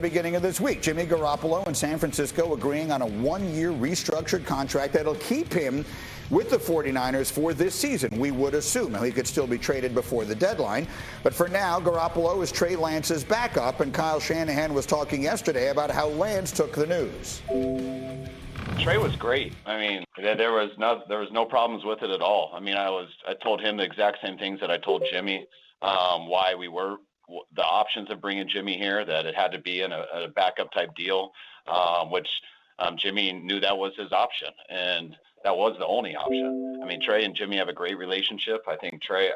Beginning of this week, Jimmy Garoppolo and San Francisco agreeing on a one-year restructured contract that'll keep him with the 49ers for this season, we would assume. Now, he could still be traded before the deadline. But for now, Garoppolo is Trey Lance's backup, and Kyle Shanahan was talking yesterday about how Lance took the news. Trey was great. I mean, there was no problems with it at all. I mean, I told him the exact same things that I told Jimmy, why we were the options of bringing Jimmy here, that it had to be in a backup type deal, which Jimmy knew that was his option, and that was the only option. I mean, Trey and Jimmy have a great relationship. I think Trey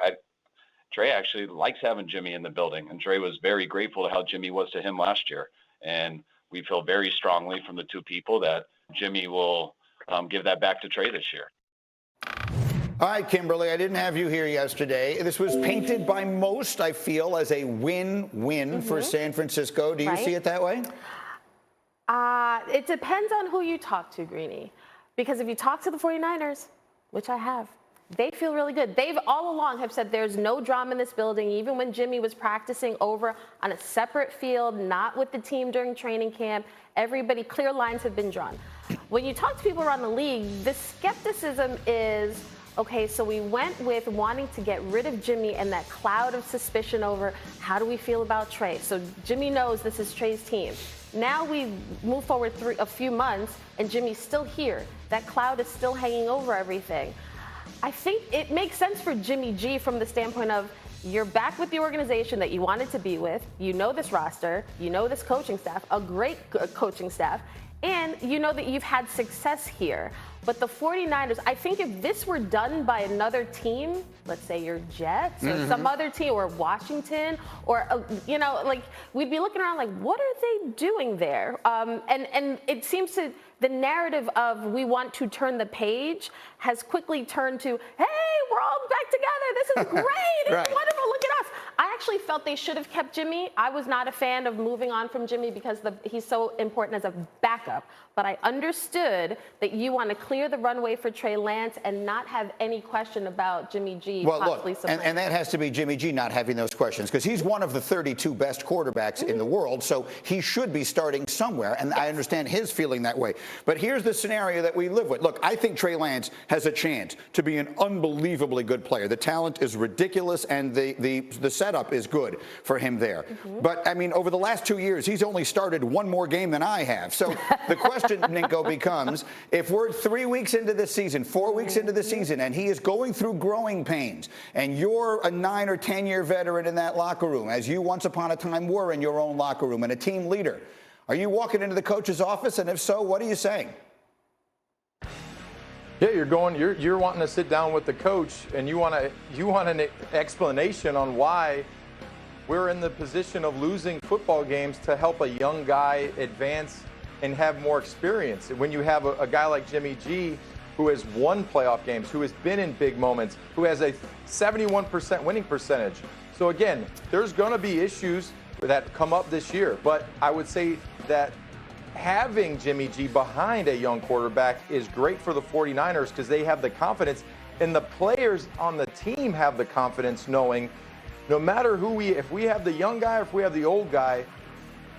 actually likes having Jimmy in the building, and Trey was very grateful to how Jimmy was to him last year. And we feel very strongly from the two people that Jimmy will give that back to Trey this year. All right, Kimberly, I didn't have you here yesterday. This was painted by most, I feel, as a win-win for San Francisco. Do you see it that way? It depends on who you talk to, Greeny. Because if you talk to the 49ers, which I have, they feel really good. They've all along have said there's no drama in this building, even when Jimmy was practicing over on a separate field, not with the team during training camp. Everybody, clear lines have been drawn. When you talk to people around the league, the skepticism is, okay, so we went with wanting to get rid of Jimmy and that cloud of suspicion over how do we feel about Trey. So Jimmy knows this is Trey's team. Now we move forward through a few months and Jimmy's still here. That cloud is still hanging over everything. I think it makes sense for Jimmy G from the standpoint of you're back with the organization that you wanted to be with. You know this roster. You know this coaching staff, a great coaching staff. And you know that you've had success here. But the 49ers, I think if this were done by another team, let's say your Jets or some other team or Washington or, we'd be looking around like, what are they doing there? And it seems to, the narrative of we want to turn the page has quickly turned to, hey, we're all back together. This is great. It's wonderful. Look at us. I actually felt they should have kept Jimmy. I was not a fan of moving on from Jimmy because he's so important as a backup. But I understood that you want to clear the runway for Trey Lance and not have any question about Jimmy G. Well, look, and that has to be Jimmy G not having those questions because he's one of the 32 best quarterbacks in the world, so he should be starting somewhere, and I understand his feeling that way. But here's the scenario that we live with. Look, I think Trey Lance has a chance to be an unbelievably good player. The talent is ridiculous, and the setup is good for him there. But, I mean, over the last 2 years, he's only started one more game than I have. So the question, Ninko, becomes, if we're 3 weeks into this season, 4 weeks into the season, and he is going through growing pains, and you're a 9 or 10-year veteran in that locker room, as you once upon a time were in your own locker room, and a team leader, are you walking into the coach's office, and if so, what are you saying? Yeah, you're wanting to sit down with the coach, and you want an explanation on why we're in the position of losing football games to help a young guy advance and have more experience. When you have a guy like Jimmy G who has won playoff games, who has been in big moments, who has a 71% winning percentage. So again, there's going to be issues that come up this year, but I would say that having Jimmy G behind a young quarterback is great for the 49ers because they have the confidence, and the players on the team have the confidence knowing no matter if we have the young guy or if we have the old guy,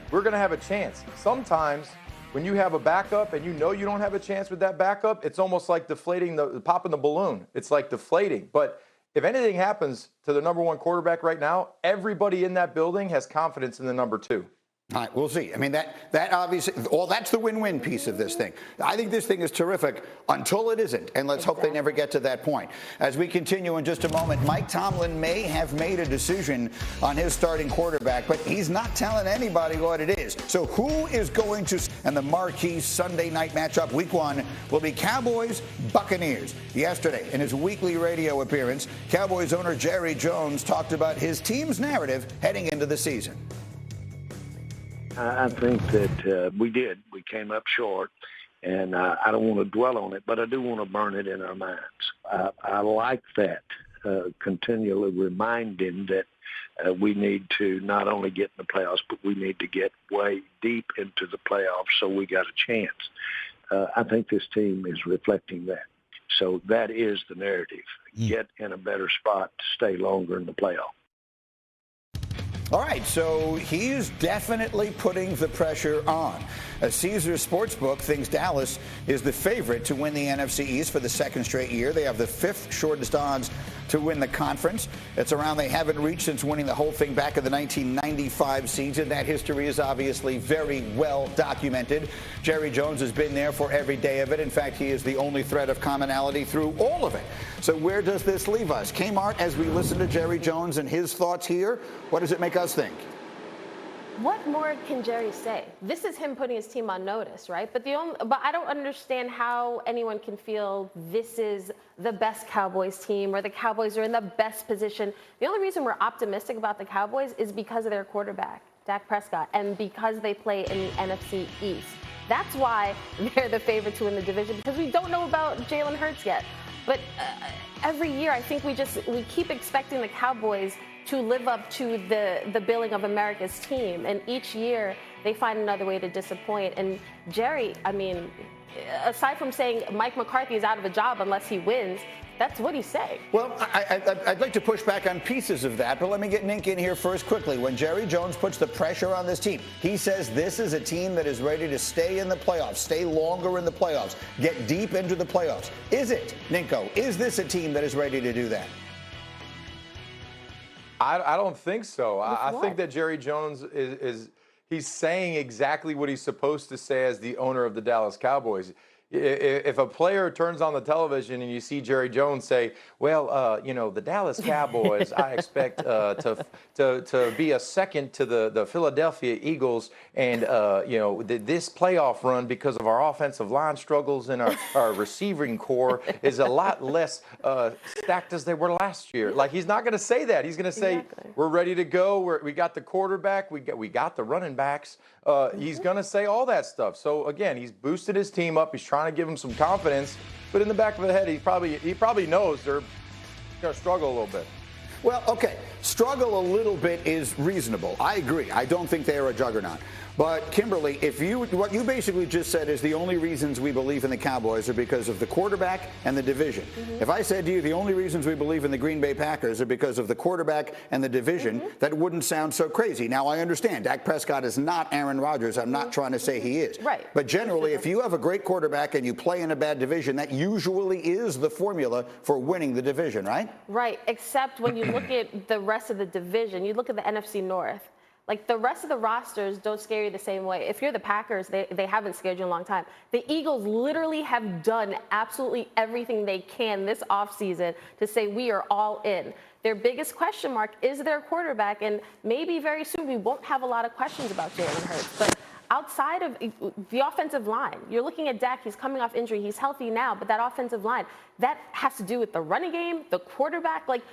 we're going to have a chance. Sometimes when you have a backup and you know you don't have a chance with that backup, it's almost like popping the balloon. It's like deflating. But if anything happens to the number one quarterback right now, everybody in that building has confidence in the number two. All right, we'll see. I mean, that obviously, that's the win-win piece of this thing. I think this thing is terrific until it isn't, and let's hope they never get to that point. As we continue in just a moment, Mike Tomlin may have made a decision on his starting quarterback, but he's not telling anybody what it is. So who is going to, and the marquee Sunday night matchup, week 1, will be Cowboys-Buccaneers. Yesterday, in his weekly radio appearance, Cowboys owner Jerry Jones talked about his team's narrative heading into the season. I think that we did. We came up short, and I don't want to dwell on it, but I do want to burn it in our minds. I like that, continually reminding that we need to not only get in the playoffs, but we need to get way deep into the playoffs so we got a chance. I think this team is reflecting that. So that is the narrative. Get in a better spot to stay longer in the playoff. All right, so he's definitely putting the pressure on. Caesars Sportsbook thinks Dallas is the favorite to win the NFC East for the second straight year. They have the fifth shortest odds to win the conference. It's a round they haven't reached since winning the whole thing back in the 1995 season. That history is obviously very well documented. Jerry Jones has been there for every day of it. In fact, he is the only thread of commonality through all of it. So where does this leave us? Kmart, as we listen to Jerry Jones and his thoughts here, what does it make us think? What more can Jerry say? This is him putting his team on notice, right? But I don't understand how anyone can feel this is the best Cowboys team or the Cowboys are in the best position. The only reason we're optimistic about the Cowboys is because of their quarterback, Dak Prescott, and because they play in the NFC East. That's why they're the favorite to win the division, because we don't know about Jalen Hurts yet. But every year, I think we keep expecting the Cowboys to live up to the billing of America's team. And each year, they find another way to disappoint. And Jerry, I mean, aside from saying Mike McCarthy is out of a job unless he wins, that's what he's saying. Well, I'd like to push back on pieces of that, but let me get Nink in here first quickly. When Jerry Jones puts the pressure on this team, he says this is a team that is ready to stay in the playoffs, stay longer in the playoffs, get deep into the playoffs. Is it, Ninko? Is this a team that is ready to do that? I don't think so. I think that Jerry Jones he's saying exactly what he's supposed to say as the owner of the Dallas Cowboys. If a player turns on the television and you see Jerry Jones say, well, the Dallas Cowboys, I expect to be a second to the Philadelphia Eagles and, this playoff run because of our offensive line struggles and our receiving core is a lot less stacked as they were last year. Like, he's not going to say that. He's going to say, we're ready to go. We got the quarterback. We got the running backs. He's going to say all that stuff. So, again, he's boosted his team up. He's trying to give him some confidence. But in the back of the head, he probably knows they're going to struggle a little bit. Well, okay, struggle a little bit is reasonable. I agree. I don't think they are a juggernaut. But, Kimberly, what you basically just said is the only reasons we believe in the Cowboys are because of the quarterback and the division. Mm-hmm. If I said to you the only reasons we believe in the Green Bay Packers are because of the quarterback and the division, that wouldn't sound so crazy. Now, I understand Dak Prescott is not Aaron Rodgers. I'm not trying to say he is. Right. But generally, if you have a great quarterback and you play in a bad division, that usually is the formula for winning the division, right? Right, except when you look at the rest of the division, you look at the NFC North. Like, the rest of the rosters don't scare you the same way. If you're the Packers, they haven't scared you in a long time. The Eagles literally have done absolutely everything they can this offseason to say we are all in. Their biggest question mark is their quarterback, and maybe very soon we won't have a lot of questions about Jalen Hurts. But outside of the offensive line, you're looking at Dak. He's coming off injury. He's healthy now, but that offensive line, that has to do with the running game, the quarterback, like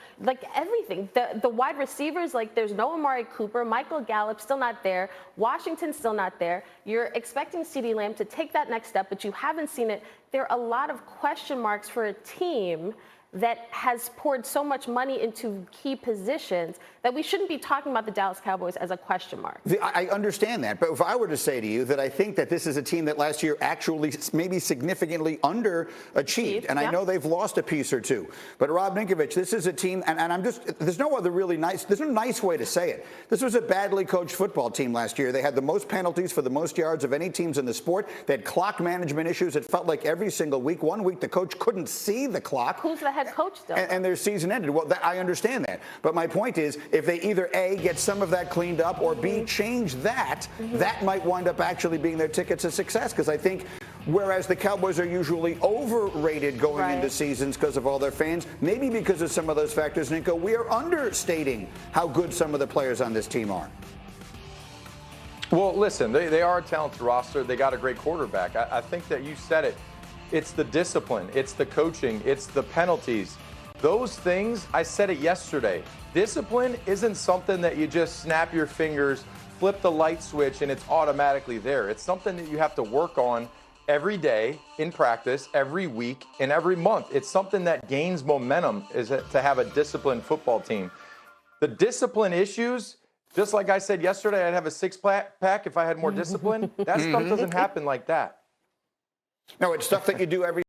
everything. The wide receivers, like, there's no Amari Cooper. Michael Gallup still not there. Washington still not there. You're expecting CeeDee Lamb to take that next step, but you haven't seen it. There are a lot of question marks for a team that has poured so much money into key positions that we shouldn't be talking about the Dallas Cowboys as a question mark. I understand that, but if I were to say to you that I think that this is a team that last year actually maybe significantly underachieved, and I know they've lost a piece or two, but Rob Ninkovich, this is a team, and there's no nice way to say it. This was a badly coached football team last year. They had the most penalties for the most yards of any teams in the sport. They had clock management issues. It felt like every single week. One week the coach couldn't see the clock. Who's the head coach still? And their season ended. Well, I understand that. But my point is, if they either A, get some of that cleaned up, or B, change that, that might wind up actually being their ticket to success. Because I think whereas the Cowboys are usually overrated going into seasons because of all their fans, maybe because of some of those factors, Ninko, we are understating how good some of the players on this team are. Well, listen, they are a talented roster. They got a great quarterback. I think that you said it. It's the discipline. It's the coaching. It's the penalties. Those things, I said it yesterday. Discipline isn't something that you just snap your fingers, flip the light switch, and it's automatically there. It's something that you have to work on every day in practice, every week, and every month. It's something that gains momentum, is to have a disciplined football team. The discipline issues, just like I said yesterday, I'd have a six-pack if I had more discipline. That stuff doesn't happen like that. No, it's stuff that you do every